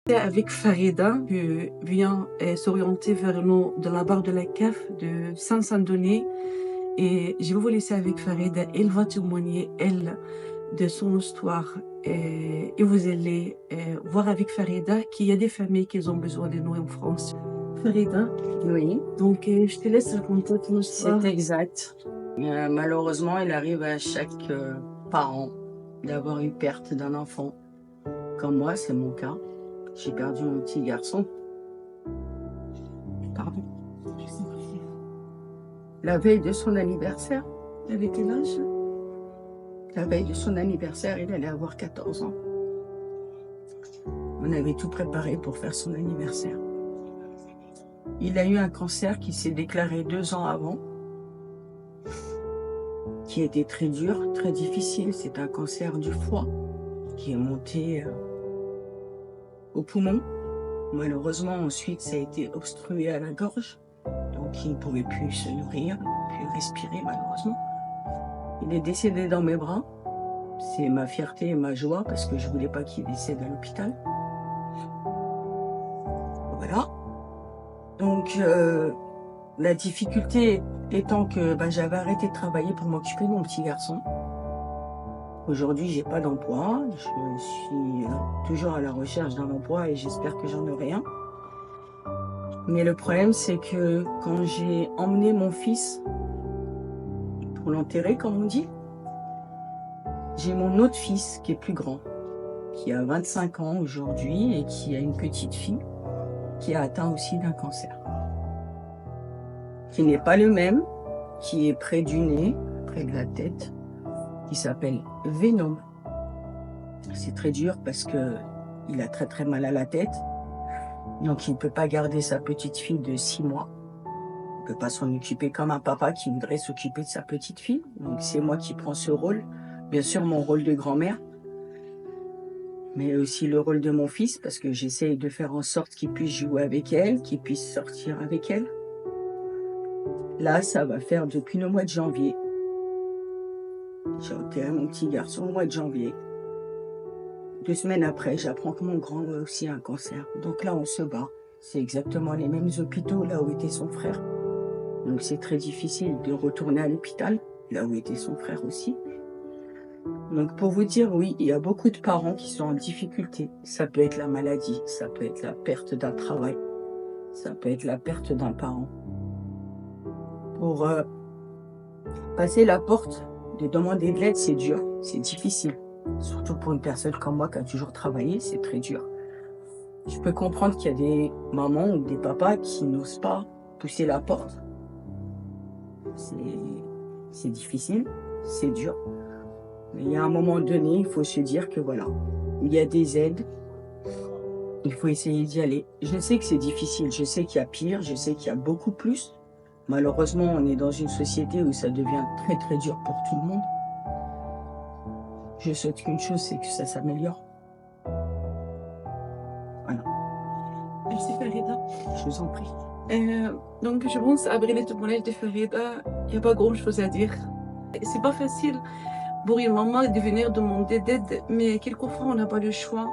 Avec Farida, qui vient s'orienter vers nous de la barre de la CAF de Saint-Saint-Denis. Et je vais vous laisser avec Farida. Elle va témoigner, elle, de son histoire. Et vous allez voir avec Farida qu'il y a des familles qui ont besoin de nous en France. Farida, Oui, donc je te laisse raconter ton histoire. c'est exact. Malheureusement, il arrive à chaque parent d'avoir une perte d'un enfant. Comme moi, c'est mon cas. J'ai perdu mon petit garçon. Pardon. Je sais pas. La veille de son anniversaire. Avec quel âge? La veille de son anniversaire, il allait avoir 14 ans. On avait tout préparé pour faire son anniversaire. Il a eu un cancer qui s'est déclaré 2 ans avant, qui était très dur, très difficile. C'est un cancer du foie qui est monté au poumon. Malheureusement, ensuite, ça a été obstrué à la gorge. Donc, il ne pouvait plus se nourrir, plus respirer, malheureusement. Il est décédé dans mes bras. C'est ma fierté et ma joie parce que je ne voulais pas qu'il décède à l'hôpital. Voilà. Donc, la difficulté étant que j'avais arrêté de travailler pour m'occuper de mon petit garçon. Aujourd'hui, j'ai pas d'emploi. Je suis toujours à la recherche d'un emploi et j'espère que j'en aurai un. Mais le problème, c'est que quand j'ai emmené mon fils pour l'enterrer, comme on dit, j'ai mon autre fils qui est plus grand, qui a 25 ans aujourd'hui et qui a une petite fille qui a atteint aussi d'un cancer. Qui n'est pas le même, qui est près du nez, près de la tête, qui s'appelle Venom. C'est très dur parce que il a très très mal à la tête. Donc il ne peut pas garder sa petite fille de 6 mois. Il ne peut pas s'en occuper comme un papa qui voudrait s'occuper de sa petite fille. Donc c'est moi qui prends ce rôle. Bien sûr mon rôle de grand-mère. Mais aussi le rôle de mon fils parce que j'essaye de faire en sorte qu'il puisse jouer avec elle, qu'il puisse sortir avec elle. Là, ça va faire depuis le mois de janvier. J'ai enterré mon petit garçon au mois de janvier. 2 semaines après, j'apprends que mon grand a aussi un cancer. Donc là, on se bat. C'est exactement les mêmes hôpitaux là où était son frère. Donc c'est très difficile de retourner à l'hôpital, là où était son frère aussi. Donc pour vous dire, oui, il y a beaucoup de parents qui sont en difficulté. Ça peut être la maladie, ça peut être la perte d'un travail, ça peut être la perte d'un parent. Pour passer la porte de demander de l'aide, c'est dur, c'est difficile. Surtout pour une personne comme moi qui a toujours travaillé, c'est très dur. Je peux comprendre qu'il y a des mamans ou des papas qui n'osent pas pousser la porte. C'est difficile, c'est dur. Mais il y a un moment donné, il faut se dire que voilà, il y a des aides, il faut essayer d'y aller. Je sais que c'est difficile, je sais qu'il y a pire, je sais qu'il y a beaucoup plus. Malheureusement, on est dans une société où ça devient très très dur pour tout le monde. Je souhaite qu'une chose, c'est que ça s'améliore. Voilà, Merci Farida. je vous en prie. Donc je pense après le témoignage de Farida, il n'y a pas grand chose à dire. C'est pas facile pour une maman de venir demander d'aide, mais quelquefois on n'a pas le choix.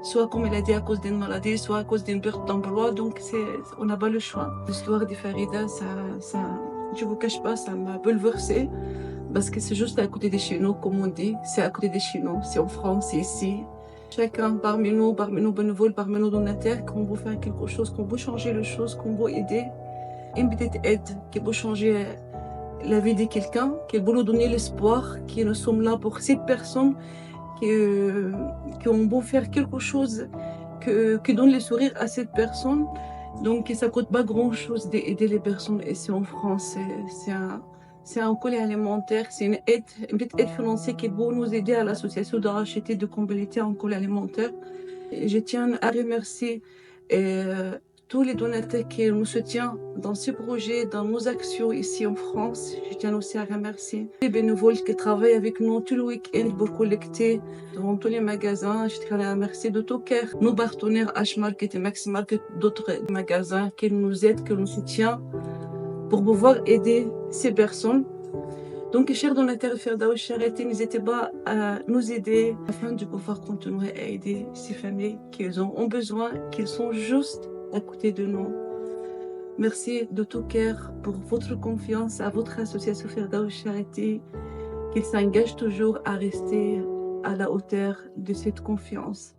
Soit comme elle a dit à cause d'une maladie, soit à cause d'une perte d'emploi, donc on n'a pas le choix. L'histoire de Farida, je vous cache pas, ça m'a bouleversée. Parce que c'est juste à côté de chez nous, comme on dit, c'est à côté de chez nous, c'est en France, c'est ici. Chacun parmi nous bénévoles, parmi nous donataires, qu'on veut faire quelque chose, qu'on veut changer les choses, qu'on veut aider. Une petite aide qui peut changer la vie de quelqu'un, qui peut nous donner l'espoir, que nous sommes là pour cette personne, qu'on veut faire quelque chose, qui donne le sourire à cette personne. Donc ça coûte pas grand chose d'aider les personnes ici en France. C'est un colis alimentaire, c'est une petite aide financière qui peut nous aider à l'association de racheter de compléter un colis alimentaire. Et je tiens à remercier tous les donateurs qui nous soutiennent dans ce projet, dans nos actions ici en France. Je tiens aussi à remercier les bénévoles qui travaillent avec nous tout le week-end pour collecter dans tous les magasins. Je tiens à remercier de tout cœur nos partenaires H-Market et Max-Market, d'autres magasins qui nous aident, qui nous soutiennent pour pouvoir aider ces personnes. Donc, chers donateurs Firdaous Charity, n'hésitez pas à nous aider afin de pouvoir continuer à aider ces familles qui ont besoin, qui sont juste à côté de nous. Merci de tout cœur pour votre confiance à votre association Firdaous Charity, qu'il s'engage toujours à rester à la hauteur de cette confiance.